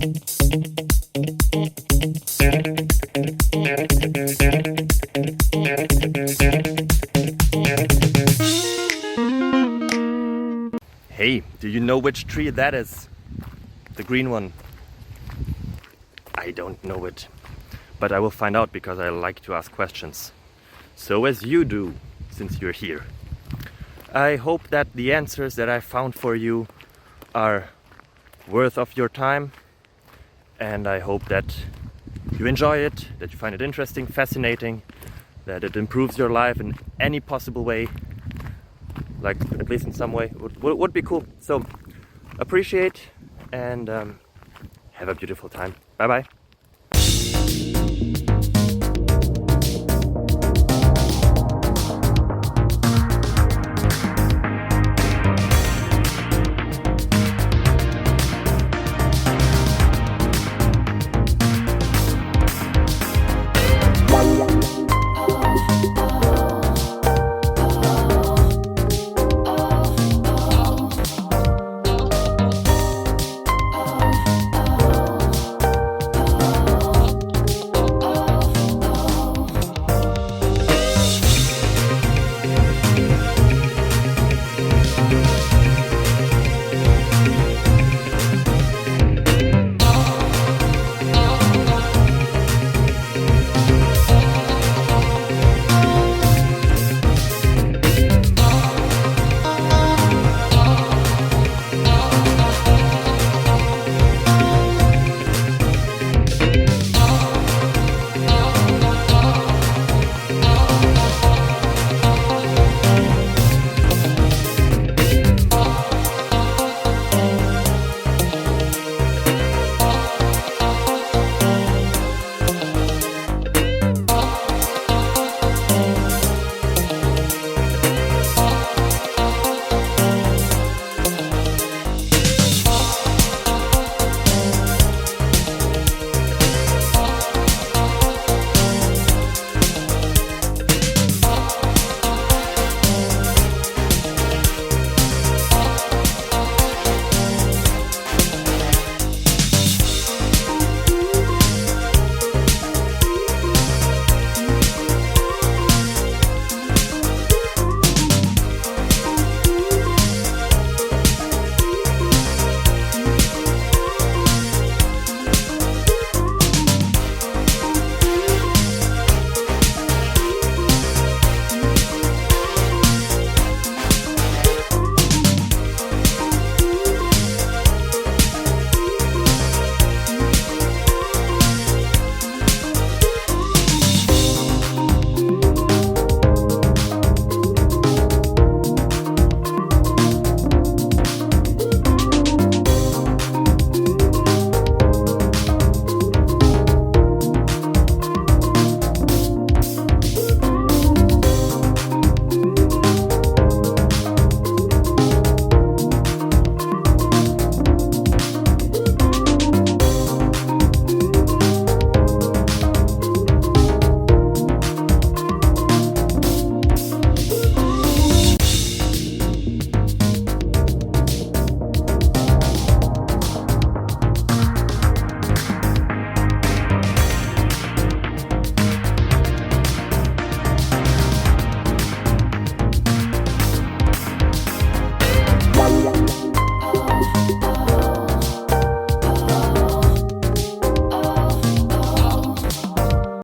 Hey, do you know which tree that is? The green one. I don't know it, but I will find out because I like to ask questions. So as you do, since you're here. I hope that the answers that I found for you are worth of your time, and I hope that you enjoy it, that you find it interesting, fascinating, that it improves your life in any possible way, like at least in some way, would be cool. So appreciate and have a beautiful time. Bye bye.